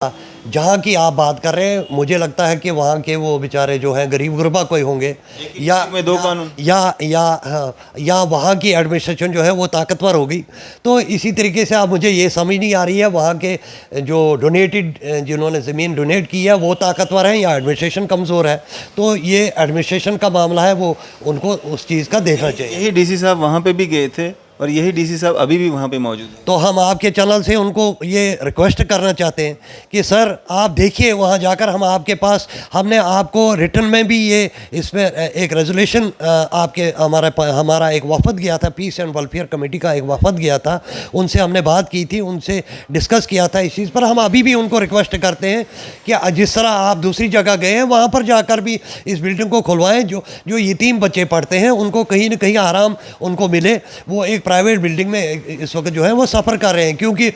जहाँ की आप बात कर रहे हैं, मुझे लगता है कि वहाँ के वो बेचारे जो हैं गरीब गुरबा कोई होंगे, या में दो कानून। या वहाँ की एडमिनिस्ट्रेशन जो है वो ताकतवर होगी। तो इसी तरीके से आप, मुझे ये समझ नहीं आ रही है वहाँ के जो डोनेटेड, जिन्होंने ज़मीन डोनेट की है वो ताकतवर हैं या एडमिनिस्ट्रेशन कमज़ोर है। तो ये एडमिनिस्ट्रेशन का मामला है, वो उनको उस चीज़ का देखना चाहिए। यही डीसी साहब वहाँ पे भी गए थे और यही डीसी साहब अभी भी वहाँ पे मौजूद हैं। तो हम आपके चैनल से उनको ये रिक्वेस्ट करना चाहते हैं कि सर आप देखिए वहाँ जाकर, हम आपके पास, हमने आपको रिटर्न में भी ये इसमें एक रेजोल्यूशन आपके हमारा एक वफद गया था, पीस एंड वेलफेयर कमेटी का एक वफद गया था, उनसे हमने बात की थी, उनसे डिस्कस किया था इस चीज़ पर। हम अभी भी उनको रिक्वेस्ट करते हैं कि जिस तरह आप दूसरी जगह गए हैं वहाँ पर जाकर भी इस बिल्डिंग को खुलवाएँ। जो जो यतीम बच्चे पढ़ते हैं उनको कहीं ना कहीं आराम उनको मिले। वो एक प्राइवेट बिल्डिंग में इस वक्त जो है वो सफ़र कर रहे हैं, क्योंकि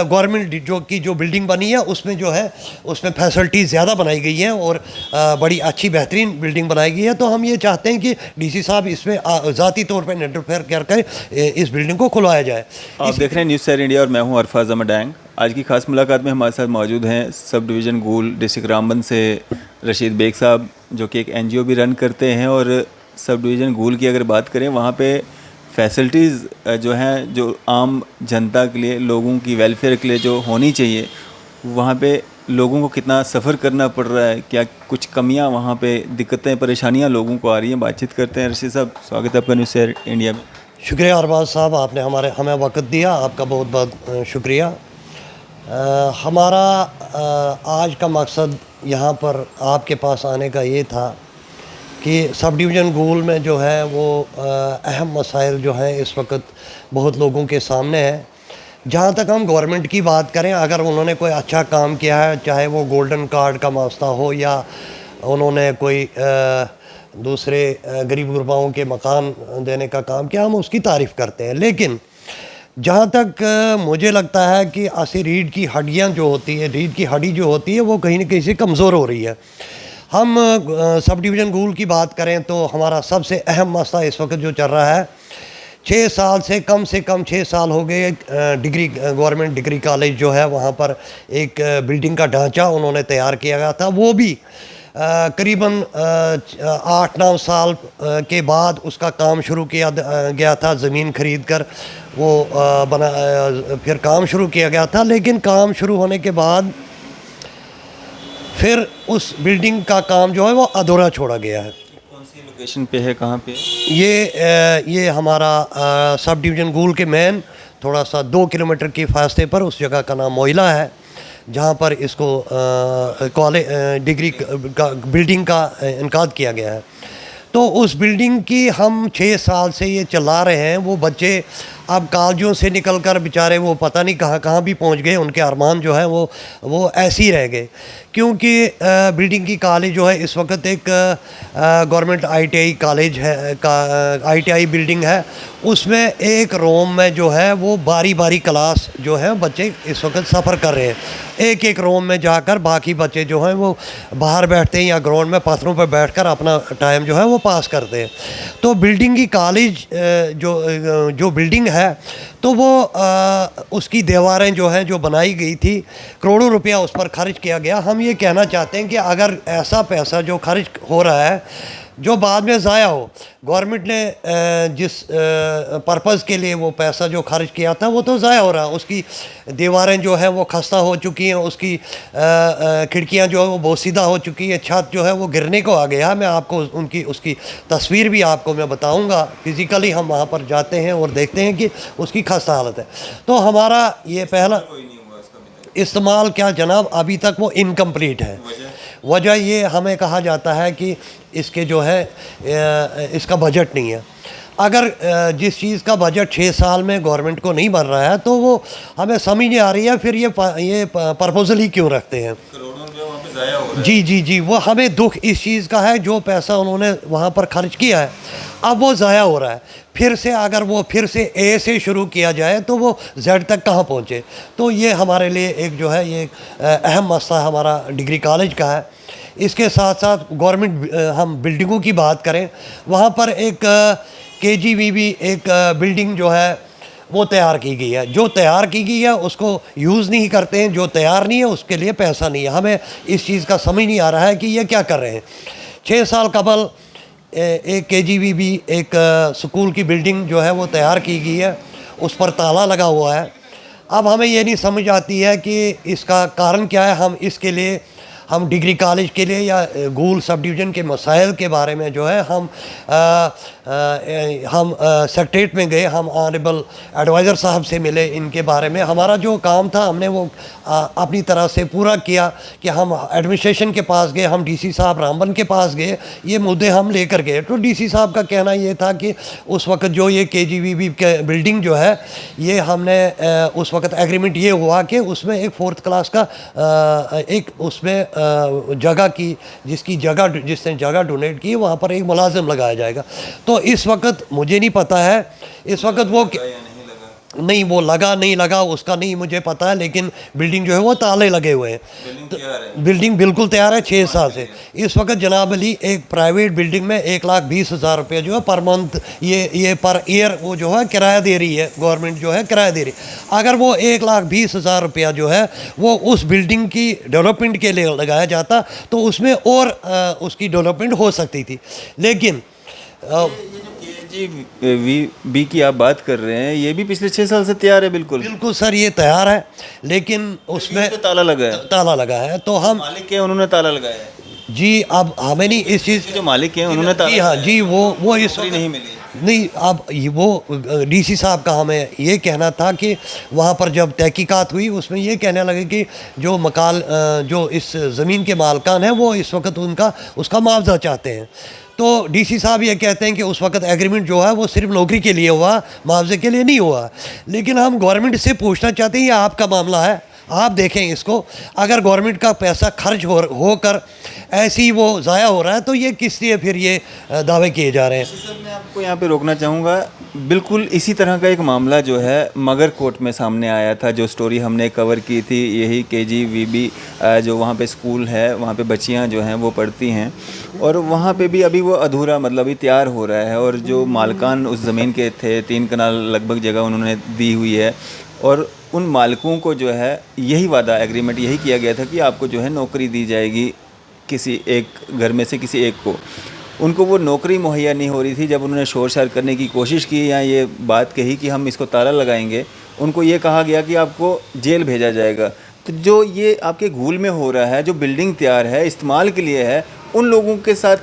गवर्नमेंट जो बिल्डिंग बनी है उसमें जो है उसमें फैसिलिटीज़ ज़्यादा बनाई गई हैं और बड़ी अच्छी बेहतरीन बिल्डिंग बनाई गई है। तो हम ये चाहते हैं कि डीसी साहब इसमें ज़ाती तौर पर इंटरफेयर करके इस बिल्डिंग को खुलवाया जाए। आप देख रहे हैं न्यूज़ सैर इंडिया और मैं हूं अरफाज अहमद डैंग। आज की खास मुलाकात में हमारे साथ मौजूद हैं सब डिवीज़न गूल डिस्ट्रिक्ट रामबन से रशीद बेग साहब, जो कि एक एनजीओ भी रन करते हैं। और सब डिवीज़न गूल की अगर बात करें, वहाँ पे फैसिलिटीज़ जो हैं, जो आम जनता के लिए, लोगों की वेलफेयर के लिए जो होनी चाहिए, वहाँ पे लोगों को कितना सफ़र करना पड़ रहा है, क्या कुछ कमियाँ वहाँ पे, दिक्कतें परेशानियाँ लोगों को आ रही हैं। बातचीत करते हैं। रशीद साहब, स्वागत है आपका न्यूज़ सैर इंडिया में। शुक्रिया अरबाज साहब, आपने हमें वक्त दिया, आपका बहुत बहुत शुक्रिया। हमारा आज का मकसद यहाँ पर आपके पास आने का ये था कि सब डिवीज़न गूल में जो है वो अहम मसाइल जो हैं इस वक्त बहुत लोगों के सामने हैं। जहाँ तक हम गवर्नमेंट की बात करें, अगर उन्होंने कोई अच्छा काम किया है, चाहे वो गोल्डन कार्ड का मसला हो या उन्होंने कोई दूसरे गरीब गुरबाओं के मकान देने का काम किया, हम उसकी तारीफ़ करते हैं। लेकिन जहाँ तक मुझे लगता है कि ऐसी रीढ़ की हड्डियाँ जो होती है, रीढ़ की हड्डी जो होती है वो कहीं ना कहीं से कमज़ोर हो रही है। हम सब डिवीज़न गूल की बात करें तो हमारा सबसे अहम मसला इस वक्त जो चल रहा है, 6 साल से कम 6 साल हो गए, गवर्नमेंट डिग्री कॉलेज जो है वहाँ पर एक बिल्डिंग का ढांचा उन्होंने तैयार किया गया था। वो भी करीबन 8-9 साल के बाद उसका काम शुरू किया गया था, ज़मीन खरीद कर वो फिर काम शुरू किया गया था। लेकिन काम शुरू होने के बाद फिर उस बिल्डिंग का काम जो है वो अधूरा छोड़ा गया है। कौन सी लोकेशन पे है, कहाँ पे? ये हमारा सब डिवीज़न गूल के मेन थोड़ा सा 2 किलोमीटर के फासले पर उस जगह का नाम मोइला है, जहाँ पर इसको डिग्री का बिल्डिंग का इनकाद किया गया है। तो उस बिल्डिंग की हम 6 साल से ये चला रहे हैं। वो बच्चे अब कॉलेजों से निकलकर बेचारे वो पता नहीं कहाँ कहाँ भी पहुँच गए, उनके अरमान जो है वो ऐसे ही रह गए। क्योंकि बिल्डिंग की कॉलेज जो है इस वक्त एक गवर्नमेंट आईटीआई कॉलेज है, आईटीआई बिल्डिंग है। उसमें एक रूम में जो है वो बारी बारी क्लास जो है बच्चे इस वक्त सफ़र कर रहे हैं। एक एक रूम में जाकर बाकी बच्चे जो हैं वो बाहर बैठते हैं या ग्राउंड में पत्थरों पर बैठकर अपना टाइम जो है वो पास करते हैं। तो बिल्डिंग की कॉलेज जो बिल्डिंग है, तो वो उसकी दीवारें जो हैं जो बनाई गई थी, करोड़ों रुपया उस पर खर्च किया गया। हम ये कहना चाहते हैं कि अगर ऐसा पैसा जो खर्च हो रहा है जो बाद में ज़ाया हो, गवर्नमेंट ने जिस पर्पज़ के लिए वो पैसा जो खर्च किया था वो तो ज़ाया हो रहा है। उसकी दीवारें जो है वो खस्ता हो चुकी हैं, उसकी खिड़कियां जो है वो बोसीदा हो चुकी है, छत जो है वो गिरने को आ गया। मैं आपको उसकी तस्वीर भी आपको मैं बताऊंगा। फिज़िकली हम वहाँ पर जाते हैं और देखते हैं कि उसकी खस्ता हालत है। तो हमारा ये पहला इस्तेमाल क्या जनाब, अभी तक वो इनकम्प्लीट है। वजह ये हमें कहा जाता है कि इसके जो है इसका बजट नहीं है। अगर जिस चीज़ का बजट 6 साल में गवर्नमेंट को नहीं बन रहा है तो वो हमें समझ नहीं आ रही है, फिर ये प्रपोजल ही क्यों रखते हैं। जी, वो हमें दुख इस चीज़ का है, जो पैसा उन्होंने वहाँ पर खर्च किया है अब वो ज़ाया हो रहा है। फिर से अगर वो फिर से ए से शुरू किया जाए तो वो जेड तक कहाँ पहुँचे। तो ये हमारे लिए एक जो है ये अहम मसला हमारा डिग्री कॉलेज का है। इसके साथ साथ गवर्नमेंट, हम बिल्डिंगों की बात करें, वहाँ पर एक KGVB एक बिल्डिंग जो है वो तैयार की गई है। जो तैयार की गई है उसको यूज़ नहीं करते हैं, जो तैयार नहीं है उसके लिए पैसा नहीं है। हमें इस चीज़ का समझ नहीं आ रहा है कि ये क्या कर रहे हैं। 6 साल कबल एक KGVB एक स्कूल की बिल्डिंग जो है वो तैयार की गई है, उस पर ताला लगा हुआ है। अब हमें ये नहीं समझ आती है कि इसका कारण क्या है। हम डिग्री कॉलेज के लिए या गूल सब डिवीज़न के मसाइल के बारे में जो है हम सेक्रेटरीट में गए, हम ऑनरेबल एडवाइज़र साहब से मिले। इनके बारे में हमारा जो काम था हमने वो अपनी तरह से पूरा किया कि हम एडमिनिस्ट्रेशन के पास गए, हम DC साहब रामबन के पास गए, ये मुद्दे हम लेकर गए। तो DC साहब का कहना ये था कि उस वक्त जो ये KGVB के बिल्डिंग जो है ये हमने उस वक्त एग्रीमेंट ये हुआ कि उसमें एक 4th क्लास का एक उसमें जगह की जिसने जगह डोनेट की वहाँ पर एक मुलाजिम लगाया जाएगा। तो इस वक्त मुझे नहीं पता है इस वक्त वो नहीं, वो लगा नहीं लगा उसका नहीं मुझे पता है, लेकिन बिल्डिंग जो है वो ताले लगे हुए हैं। बिल्डिंग बिल्कुल तैयार है 6 साल से। इस वक्त जनाब अली एक प्राइवेट बिल्डिंग में 1,20,000 रुपये जो है पर मंथ ये पर ईयर वो जो है किराया दे रही है, गवर्नमेंट जो है किराया दे रही है। अगर वो 1,20,000 रुपया जो है वो उस बिल्डिंग की डेवलपमेंट के लिए लगाया जाता तो उसमें और उसकी डेवलपमेंट हो सकती थी। लेकिन KGVB की आप बात कर रहे हैं, ये भी पिछले 6 साल से तैयार है। बिल्कुल बिल्कुल सर, ये तैयार है, लेकिन उसमें ताला लगा है। तो हम मालिक हैं, उन्होंने ताला लगाया है जी। अब हमें नहीं इस चीज़ जो मालिक हैं उन्होंने ताला जी हाँ जी, वो इस नहीं मिली नहीं। अब वो DC साहब का हमें ये कहना था कि वहाँ पर जब तहकीकात हुई उसमें ये कहने लगे कि जो इस ज़मीन के मालकान हैं वो इस वक्त उसका मुआवजा चाहते हैं। तो DC साहब ये कहते हैं कि उस वक्त एग्रीमेंट जो है वो सिर्फ नौकरी के लिए हुआ, मुआवजे के लिए नहीं हुआ। लेकिन हम गवर्नमेंट से पूछना चाहते हैं, ये आपका मामला है, आप देखें इसको। अगर गवर्नमेंट का पैसा खर्च होकर ऐसे ही वो ज़ाया हो रहा है तो ये किस लिए फिर ये दावे किए जा रहे हैं। सर मैं आपको यहाँ पे रोकना चाहूँगा। बिल्कुल इसी तरह का एक मामला जो है मगर कोर्ट में सामने आया था, जो स्टोरी हमने कवर की थी। यही KGVB जो वहाँ पे स्कूल है, वहाँ पे बच्चियाँ जो हैं वो पढ़ती हैं, और वहाँ पे भी अभी वो अधूरा मतलब अभी तैयार हो रहा है। और जो मालकान उस ज़मीन के थे, 3 कनाल लगभग जगह उन्होंने दी हुई है, और उन मालिकों को जो है यही वादा एग्रीमेंट यही किया गया था कि आपको जो है नौकरी दी जाएगी किसी एक घर में से किसी एक को। उनको वो नौकरी मुहैया नहीं हो रही थी। जब उन्होंने शोर शार करने की कोशिश की या ये बात कही कि हम इसको ताला लगाएंगे, उनको ये कहा गया कि आपको जेल भेजा जाएगा। तो जो ये आपके गूल में हो रहा है, जो बिल्डिंग तैयार है इस्तेमाल के लिए है, उन लोगों के साथ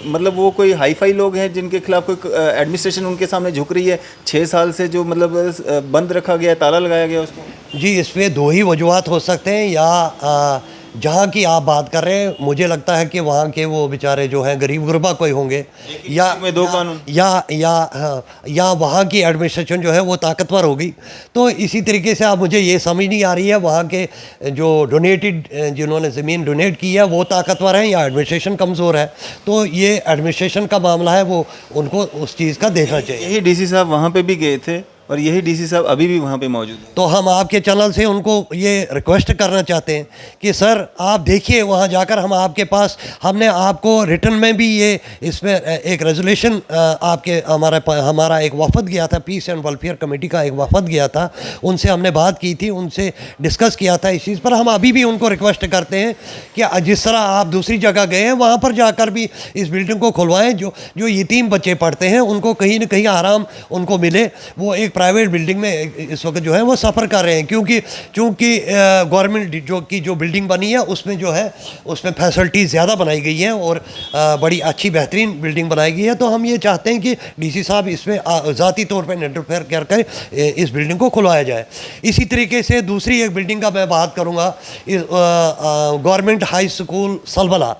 मतलब वो कोई हाई फाई लोग हैं जिनके खिलाफ कोई एडमिनिस्ट्रेशन उनके सामने झुक रही है। 6 साल से जो मतलब बंद रखा गया, ताला लगाया गया उसको। जी, इसमें 2 ही वजूहत हो सकते हैं। या जहाँ की आप बात कर रहे हैं, मुझे लगता है कि वहाँ के वो बेचारे जो हैं गरीब गुरबा कोई होंगे, या वहाँ की एडमिनिस्ट्रेशन जो है वो ताकतवर होगी। तो इसी तरीके से आप मुझे ये समझ नहीं आ रही है वहाँ के जो जिन्होंने ज़मीन डोनेट की है वो ताकतवर हैं या एडमिनिस्ट्रेशन कमज़ोर है। तो ये एडमिनिस्ट्रेशन का मामला है, वो उनको उस चीज़ का देखना चाहिए। यही DC साहब वहाँ पे भी गए थे और यही DC साहब अभी भी वहाँ पे मौजूद हैं। तो हम आपके चैनल से उनको ये रिक्वेस्ट करना चाहते हैं कि सर आप देखिए वहाँ जाकर, हमने आपको रिटर्न में भी ये इसमें एक रेजोल्यूशन हमारा एक वफद गया था, पीस एंड वेलफेयर कमेटी का एक वफद गया था, उनसे हमने बात की थी, उनसे डिस्कस किया था इस चीज़ पर। हम अभी भी उनको रिक्वेस्ट करते हैं कि जिस तरह आप दूसरी जगह गए हैं वहाँ पर जाकर भी इस बिल्डिंग को खुलवाएँ। जो यतीम बच्चे पढ़ते हैं उनको कहीं ना कहीं आराम उनको मिले। वो एक प्राइवेट बिल्डिंग में इस वक्त जो है वो सफ़र कर रहे हैं, क्योंकि गवर्नमेंट जो बिल्डिंग बनी है उसमें जो है उसमें फैसिलिटीज़ ज़्यादा बनाई गई हैं और बड़ी अच्छी बेहतरीन बिल्डिंग बनाई गई है। तो हम ये चाहते हैं कि DC साहब इसमें ज़ाती तौर पर इंटरफेयर करके इस बिल्डिंग को खुलवाया जाए। इसी तरीके से दूसरी एक बिल्डिंग का मैं बात करूँगा, गवर्नमेंट हाई स्कूल सलबला।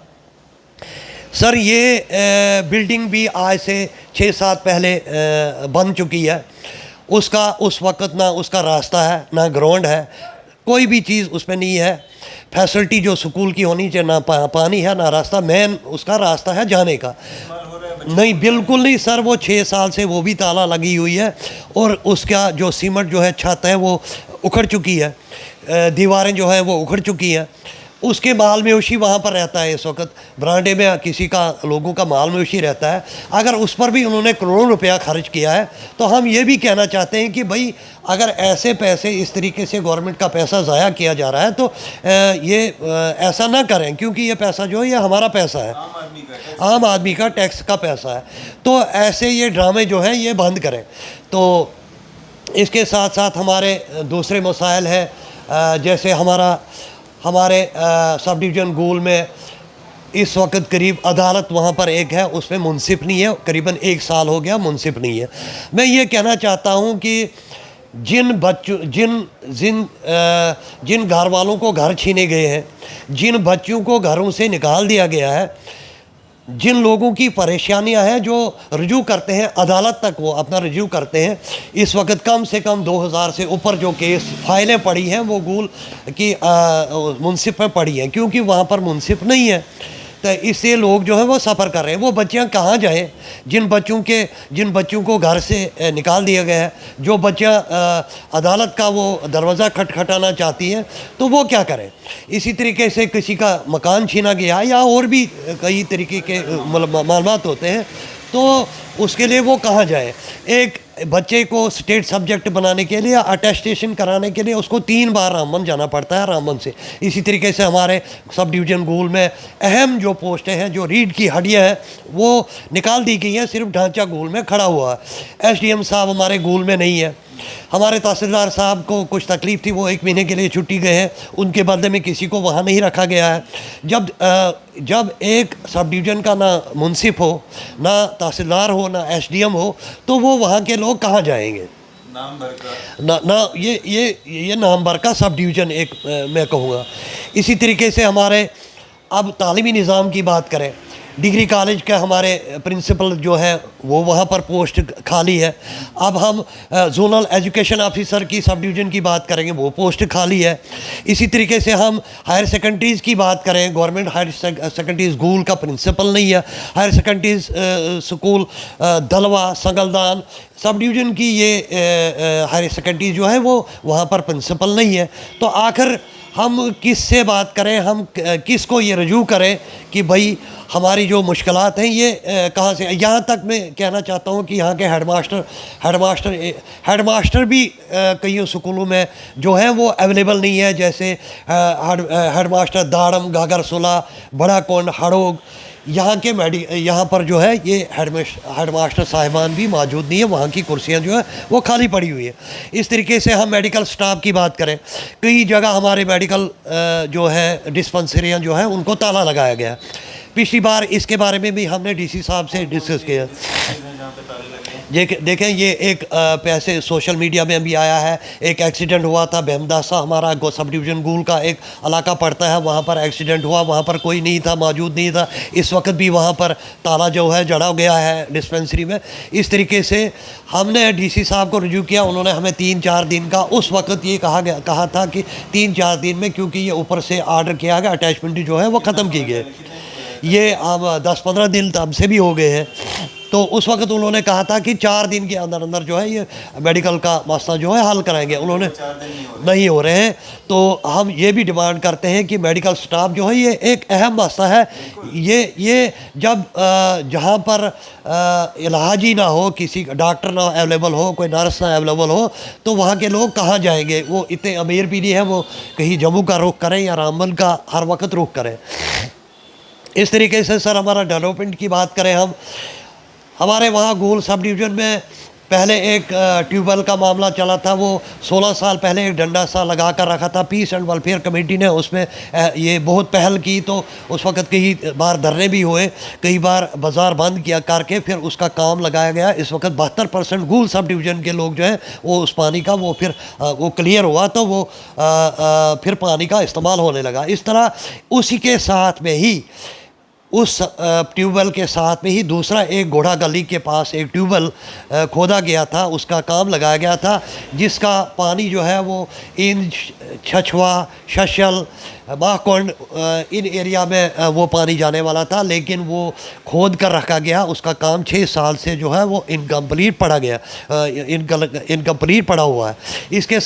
सर ये बिल्डिंग भी आज से 6-7 पहले बन चुकी है। उस वक्त ना उसका रास्ता है, ना ग्राउंड है, कोई भी चीज़ उसमें नहीं है। फैसिलिटी जो स्कूल की होनी चाहिए, ना पानी है ना रास्ता, मेन उसका रास्ता है जाने का। नहीं, बिल्कुल नहीं सर, वो 6 साल से वो भी ताला लगी हुई है और उसका जो सीमेंट जो है छत है वो उखड़ चुकी है, दीवारें जो है वो उखड़ चुकी हैं। उसके माल मवेशी वहाँ पर रहता है। इस वक्त ब्रांडे में किसी का लोगों का माल मवेशी रहता है, अगर उस पर भी उन्होंने करोड़ों रुपया खर्च किया है, तो हम ये भी कहना चाहते हैं कि भाई अगर ऐसे पैसे इस तरीके से गवर्नमेंट का पैसा ज़ाया किया जा रहा है तो ये ऐसा ना करें, क्योंकि ये पैसा जो है ये हमारा पैसा है, आम आदमी का टैक्स का पैसा है। तो ऐसे ये ड्रामे जो हैं ये बंद करें। तो इसके साथ साथ हमारे दूसरे मसाइल हैं, जैसे हमारे सब डिवीज़न गूल में इस वक्त करीब अदालत वहाँ पर एक है, उसमें मुंसिफ नहीं है, करीबन 1 साल हो गया मुंसिफ नहीं है। मैं ये कहना चाहता हूँ कि जिन घर वालों को घर छीने गए हैं, जिन बच्चों को घरों से निकाल दिया गया है, जिन लोगों की परेशानियां हैं, जो रजू करते हैं अदालत तक, वो अपना रजू करते हैं, इस वक्त कम से कम 2000 से ऊपर जो केस फाइलें पड़ी हैं वो गूल की मुंसिफ में पड़ी हैं, क्योंकि वहाँ पर मुंसिफ नहीं है। तो इससे लोग जो है वो सफ़र कर रहे हैं। वो बच्चियाँ कहाँ जाएं? जिन बच्चों को घर से निकाल दिया गया है, जो बच्चियाँ अदालत का वो दरवाज़ा खटखटाना चाहती हैं, तो वो क्या करें? इसी तरीके से किसी का मकान छीना गया या और भी कई तरीके के मालूमात होते हैं, तो उसके लिए वो कहाँ जाए? एक बच्चे को स्टेट सब्जेक्ट बनाने के लिए, अटेस्टेशन कराने के लिए उसको 3 बार रामबन जाना पड़ता है, रामबन से। इसी तरीके से हमारे सब डिवीज़न गूल में अहम जो पोस्टें हैं, जो रीढ़ की हड्डियाँ हैं, वो निकाल दी गई हैं, सिर्फ ढांचा गूल में खड़ा हुआ है। SDM साहब हमारे गूल में नहीं है। हमारे तहसीलदार साहब को कुछ तकलीफ़ थी, वो 1 महीने के लिए छुट्टी गए हैं, उनके बदले में किसी को वहाँ नहीं रखा गया है। जब एक सब डिवीज़न का ना मुंसिफ हो, ना तहसीलदार हो, ना SDM हो, तो वो वहाँ के लोग कहाँ जाएंगे? नाम भर का ना ये नाम भर का सब डिवीज़न एक मैं कहूँगा। इसी तरीके से हमारे अब तालीमी निज़ाम की बात करें, डिग्री कॉलेज का हमारे प्रिंसिपल जो है वो वहाँ पर पोस्ट खाली है। अब हम जोनल एजुकेशन ऑफिसर की सब डिवीज़न की बात करेंगे, वो पोस्ट खाली है। इसी तरीके से हम हायर सेकेंडरीज़ की बात करें, गवर्नमेंट हायर सेकेंडरी स्कूल का प्रिंसिपल नहीं है। Higher secondaries school Dalwa Sangaldan sub division की ये हायर सेकेंडरी जो है वो वहाँ पर प्रिंसिपल नहीं है। तो आखिर हम किस से बात करें, हम किसको ये रजू करें कि भाई हमारी जो मुश्किलात हैं ये कहाँ से? यहाँ तक मैं कहना चाहता हूँ कि यहाँ के हेडमास्टर भी कई स्कूलों में जो है वो अवेलेबल नहीं है। जैसे हेडमास्टर दाड़म, घाघरसुला, बड़ा कोंड, हड़ोग, यहाँ पर जो है ये हेडमास्टर साहिबान भी मौजूद नहीं है, वहाँ की कुर्सियाँ जो है वो खाली पड़ी हुई है। इस तरीके से हम मेडिकल स्टाफ की बात करें, कई जगह हमारे मेडिकल जो है डिस्पेंसरियाँ जो है उनको ताला लगाया गया। पिछली बार इसके बारे में भी हमने DC साहब से डिस्कस किया। देखें ये एक पैसे सोशल मीडिया में भी आया है, एक एक्सीडेंट हुआ था बेहमदासा, हमारा सब डिवीज़न गूल का एक इलाका पड़ता है, वहाँ पर एक्सीडेंट हुआ, वहाँ पर कोई नहीं था, मौजूद नहीं था। इस वक्त भी वहाँ पर ताला जो है जड़ा गया है डिस्पेंसरी में। इस तरीके से हमने DC साहब को रिव्यू किया, उन्होंने हमें 3-4 दिन का उस वक्त ये कहा था कि 3-4 दिन में, क्योंकि ये ऊपर से ऑर्डर किया गया, अटैचमेंट जो है वो ख़त्म की गई। ये अब 10-15 दिन तब से भी हो गए हैं। तो उस वक्त उन्होंने कहा था कि 4 दिन के अंदर अंदर जो है ये मेडिकल का मसला जो है हल कराएंगे, उन्होंने नहीं हो रहे हैं। तो हम ये भी डिमांड करते हैं कि मेडिकल स्टाफ जो है ये एक अहम मसला है। ये जब जहाँ पर इलाज ही ना हो, किसी डॉक्टर ना अवेलेबल हो, कोई नर्स ना अवेलेबल हो, तो वहाँ के लोग कहाँ जाएंगे? वो इतने अमीर भी नहीं है वो कहीं जम्मू का रुख करें या रामबन का हर वक्त रुख करें। इस तरीके से सर हमारा डेवलपमेंट की बात करें, हमारे वहाँ गूल सब डिवीज़न में पहले एक ट्यूबवेल का मामला चला था, वो 16 साल पहले एक डंडा सा लगा कर रखा था। पीस एंड वेलफेयर कमेटी ने उसमें ये बहुत पहल की, तो उस वक्त कई बार धरने भी हुए, कई बार बाज़ार बंद किया करके फिर उसका काम लगाया गया। इस वक्त 72% गूल सब डिवीज़न के लोग जो हैं वो उस पानी का वो फिर वो क्लियर हुआ, तो वो फिर पानी का इस्तेमाल होने लगा। इस तरह उसी के साथ में ही उस ट्यूबवेल के साथ में ही दूसरा एक घोड़ा गली के पास एक ट्यूबवेल खोदा गया था, उसका काम लगाया गया था, जिसका पानी जो है वो इन छछवा, शशल, माहकुंड इन एरिया में वो पानी जाने वाला था, लेकिन वो खोद कर रखा गया। उसका काम 6 साल से जो है वो इनकम्प्लीट पड़ा गया, इनकम्प्लीट पड़ा हुआ है। इसके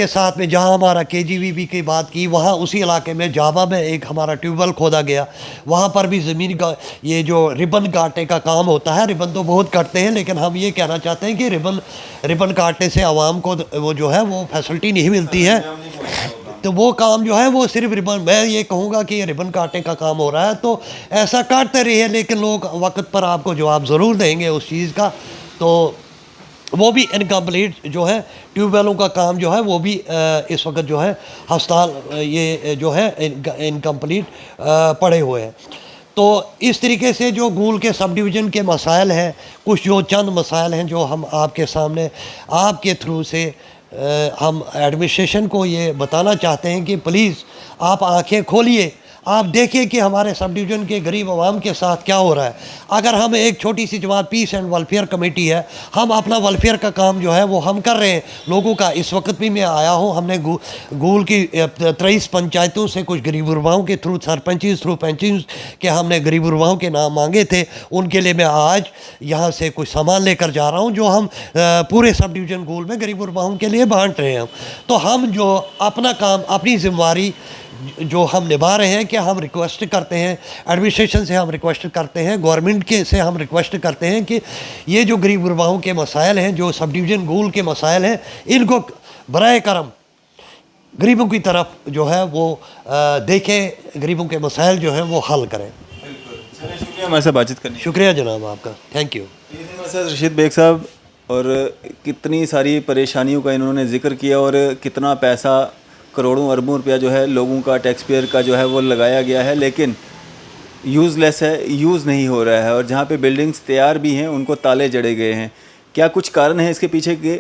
साथ में जहाँ हमारा KGVB की बात की, वहाँ उसी इलाके में जावा में एक हमारा ट्यूबवेल खोदा गया। वहाँ पर भी ज़मीन का ये जो रिबन काटने का काम होता है, रिबन तो बहुत काटते हैं, लेकिन हम ये कहना चाहते हैं कि रिबन काटने से आवाम को वो जो है वो फैसिलिटी नहीं मिलती है। तो वो काम जो है वो सिर्फ रिबन, मैं ये कहूँगा कि रिबन काटने का काम हो रहा है, तो ऐसा काटते रहिए, लेकिन लोग वक्त पर आपको जवाब ज़रूर देंगे उस चीज़ का। तो वो भी इनकम्प्लीट जो है ट्यूबवेलों का काम जो है वो भी इस वक्त जो है हस्ताल ये जो है इनकम्प्लीट पड़े हुए हैं। तो इस तरीके से जो गूल के सब डिवीज़न के मसाइल हैं, कुछ जो चंद मसाइल हैं जो हम आपके सामने आपके थ्रू से हम एडमिनिस्ट्रेशन को ये बताना चाहते हैं कि प्लीज़ आप आंखें खोलिए, आप देखिए कि हमारे सब डिवीज़न के गरीब आवाम के साथ क्या हो रहा है। अगर हम एक छोटी सी जमात पीस एंड वेलफेयर कमेटी है, हम अपना वेलफेयर का काम जो है वो हम कर रहे हैं लोगों का। इस वक्त भी मैं आया हूँ, हमने गूल की 23 पंचायतों से कुछ गरीब गुरबाओं के थ्रू सरपंचेस थ्रू पेंशन के हमने गरीब गुरबाओं के नाम मांगे थे। उनके लिए मैं आज यहाँ से कुछ सामान लेकर जा रहा हूँ जो हम पूरे सब डिवीज़न गूल में गरीब गुरबाओं के लिए बांट रहे हैं। तो हम जो अपना काम, अपनी जिम्मेवारी जो हम निभा रहे हैं, कि हम रिक्वेस्ट करते हैं एडमिनिस्ट्रेशन से, हम रिक्वेस्ट करते हैं गवर्नमेंट के से, हम रिक्वेस्ट करते हैं कि ये जो गरीब गुरबाओं के मसाइल हैं, जो सब डिवीज़न गूल के मसाइल हैं, इनको बराए करम गरीबों की तरफ जो है वो देखें, गरीबों के मसाइल जो हैं वो हल करें। चलिए, शुक्रिया हमारे साथ बातचीत करने। शुक्रिया जनाब आपका, थैंक यू। ये थे हमारे साथ रशीद बेग साहब, और कितनी सारी परेशानियों का इन्होंने जिक्र किया, और कितना पैसा, करोड़ों अरबों रुपया जो है लोगों का, टैक्स पेयर का जो है वो लगाया गया है, लेकिन यूज़लेस है, यूज़ नहीं हो रहा है। और जहाँ पे बिल्डिंग्स तैयार भी हैं उनको ताले जड़े गए हैं। क्या कुछ कारण है इसके पीछे के?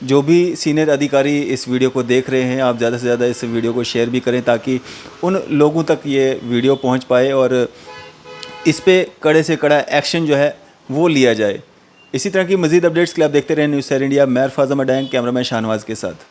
जो भी सीनियर अधिकारी इस वीडियो को देख रहे हैं, आप ज़्यादा से ज़्यादा इस वीडियो को शेयर भी करें ताकि उन लोगों तक ये वीडियो पहुँच पाए और इस पे कड़े से कड़ा एक्शन जो है वो लिया जाए। इसी तरह की मज़ीद अपडेट्स के लिए आप देखते रहें न्यूज़ सैर इंडिया। मैं अरफाज़ अहमद डैंग, कैमरामैन शाहनवाज़ के साथ।